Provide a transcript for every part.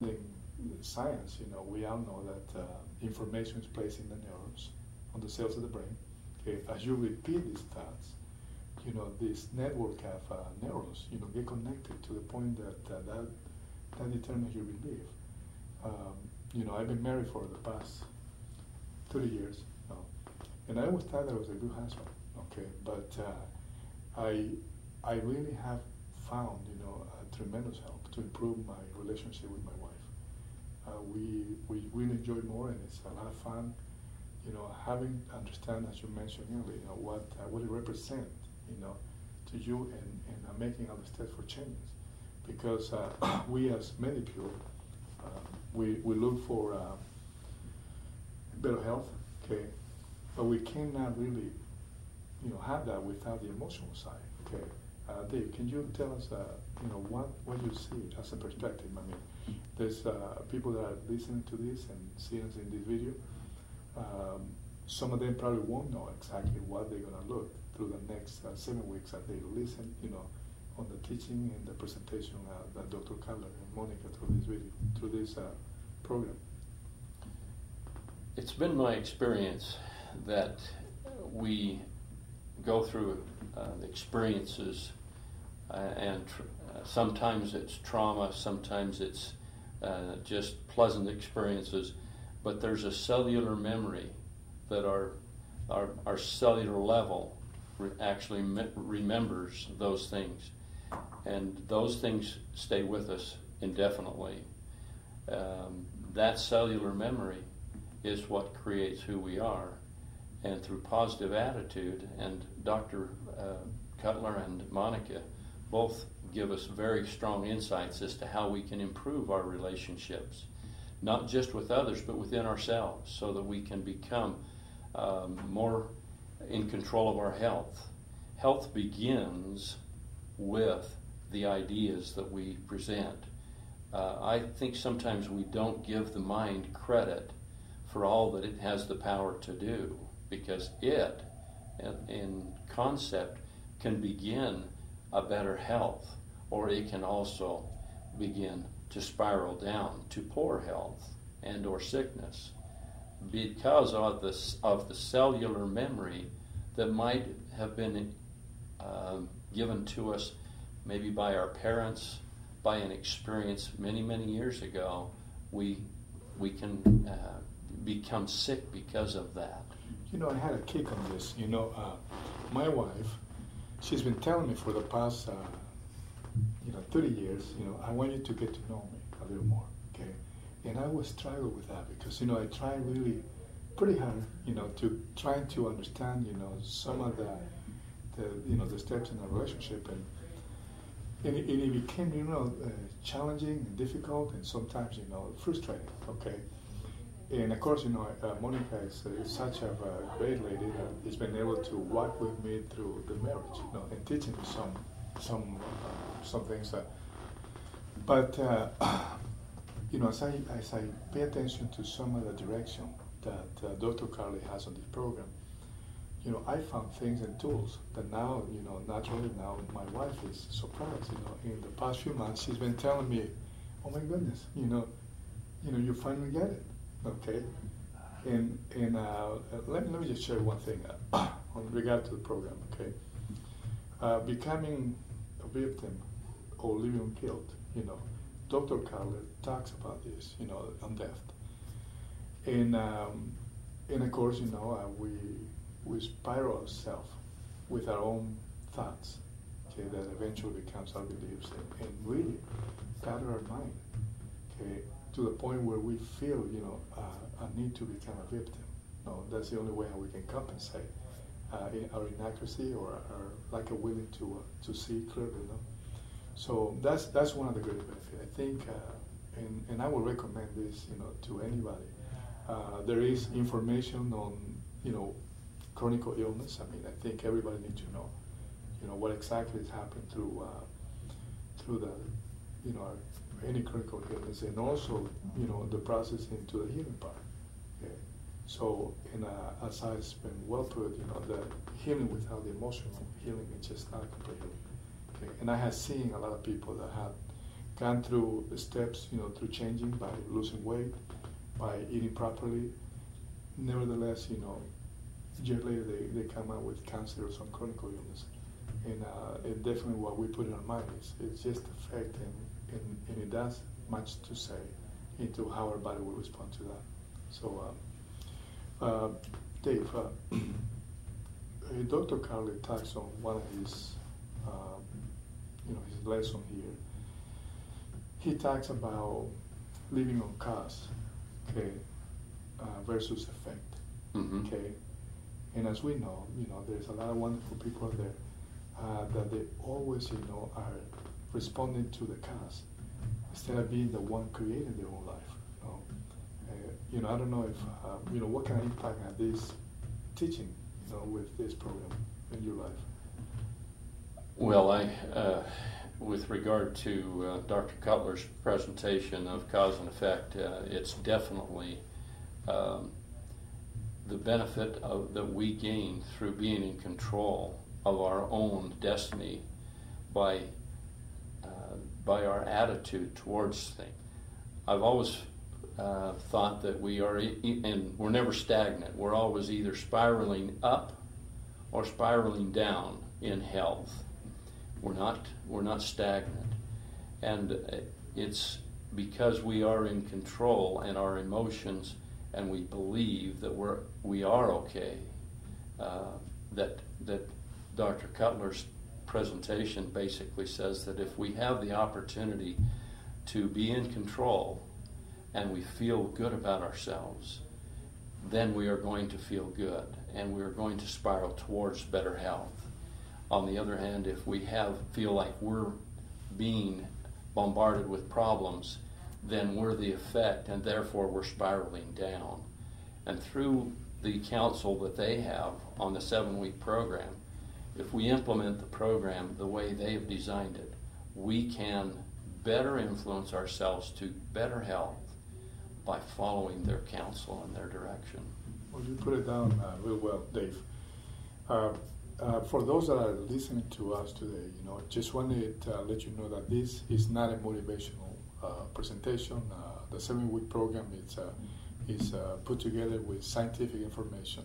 in science, we all know that information is placed in the neurons, on the cells of the brain. Okay, as you repeat these thoughts, this network of neurons, get connected to the point that determines your belief. I've been married for the past 30 years, and I always thought I was a good husband. Okay, but I really have found, a tremendous help to improve my relationship with my wife. We really enjoy more, and it's a lot of fun. Having understand, as you mentioned earlier, what it represents, to you, and making all the steps for changes. Because we as medical, we look for better health, okay, but we cannot really, have that without the emotional side, okay. Dave, can you tell us, what you see as a perspective? I mean, there's people that are listening to this and seeing us in this video. Some of them probably won't know exactly what they're going to look through the next 7 weeks as they listen, on the teaching and the presentation that Dr. Cutler and Monica through this program. It's been my experience that we go through the experiences, and sometimes it's trauma, sometimes it's just pleasant experiences, but there's a cellular memory that our cellular level actually remembers those things, and those things stay with us indefinitely. That cellular memory is what creates who we are, and through positive attitude, and Dr. Cutler and Monica both give us very strong insights as to how we can improve our relationships, not just with others, but within ourselves, so that we can become more in control of our health. Health begins with the ideas that we present. I think sometimes we don't give the mind credit for all that it has the power to do, because it, in concept, can begin a better health, or it can also begin to spiral down to poor health and or sickness, because of the cellular memory that might have been given to us maybe by our parents, by an experience many, many years ago. We can become sick because of that. I had a kick on this. My wife, she's been telling me for the past 30 years, I want you to get to know me a little more, okay? And I was struggling with that because, I tried really pretty hard, to trying to understand, some of the steps in a relationship, and it became, challenging and difficult, and sometimes, frustrating, okay? And of course, Monica is such a great lady that has been able to walk with me through the marriage, and teaching me some things that. But as I pay attention to some of the direction that Dr. Carly has on this program, I found things and tools that now, naturally now my wife is surprised. In the past few months, she's been telling me, "Oh my goodness, you finally get it." Okay, and let me just share one thing on regard to the program. Okay, becoming a victim or living guilt. Dr. Carler talks about this. On death, and of course, we spiral ourselves with our own thoughts. Okay, that eventually becomes our beliefs, and really batter our mind. Okay. To the point where we feel, a need to become a victim. No, that's the only way how we can compensate our inaccuracy or our lack of willing to see clearly. So that's one of the great benefits. I think, and I would recommend this, to anybody. There is information on, chronic illness. I mean, I think everybody needs to know, what exactly is happening through the, any critical illness, and also, the process into the healing part. Okay, so as it's been well put, the healing without the emotional healing is just not complete healing. Okay, and I have seen a lot of people that have gone through steps, through changing by losing weight, by eating properly. Nevertheless, years later they come out with cancer or some chronic illness. And definitely what we put in our mind is it's just effect, and it does much to say into how our body will respond to that. So, Dave, Dr. Carley talks on one of his, his lesson here. He talks about living on cause, okay, versus effect, okay. And as we know, there's a lot of wonderful people out there that they always, are responding to the cause instead of being the one creating their own life. I don't know if what kind of impact had this teaching, with this program in your life. Well, with regard to Dr. Cutler's presentation of cause and effect, it's definitely the benefit that we gain through being in control of our own destiny by our attitude towards things. I've always thought that we are, and we're never stagnant. We're always either spiraling up or spiraling down in health. We're not stagnant, and it's because we are in control and our emotions, and we believe that we are okay. That Dr. Cutler's presentation basically says that if we have the opportunity to be in control and we feel good about ourselves, then we are going to feel good and we are going to spiral towards better health. On the other hand, if we feel like we're being bombarded with problems, then we're the effect, and therefore we're spiraling down. And through the counsel that they have on the 7-week program, if we implement the program the way they have designed it, we can better influence ourselves to better health by following their counsel and their direction. Well, you put it down real well, Dave. For those that are listening to us today, just wanted to let you know that this is not a motivational presentation. The 7-week program is put together with scientific information.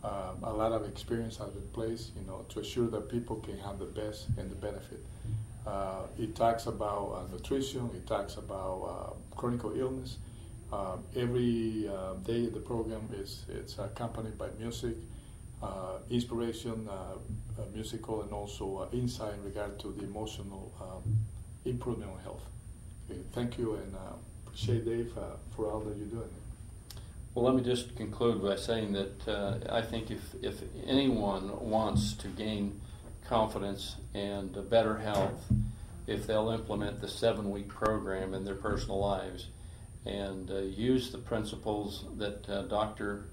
A lot of experience has been placed, to assure that people can have the best and the benefit. It talks about nutrition. It talks about chronic illness. Every day of the program it's accompanied by music, inspiration, musical, and also insight in regard to the emotional improvement of health. Okay, thank you, and appreciate Dave for all that you're doing. Well, let me just conclude by saying that I think if anyone wants to gain confidence and better health, if they'll implement the 7-week program in their personal lives and use the principles that Dr.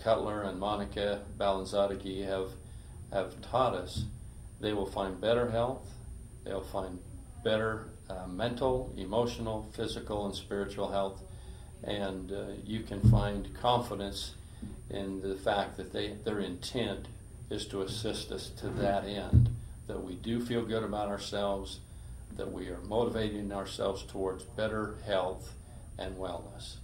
Cutler and Monica Balanzadegui have taught us, they will find better health, they'll find better mental, emotional, physical, and spiritual health, and you can find confidence in the fact that their intent is to assist us to that end, that we do feel good about ourselves, that we are motivating ourselves towards better health and wellness.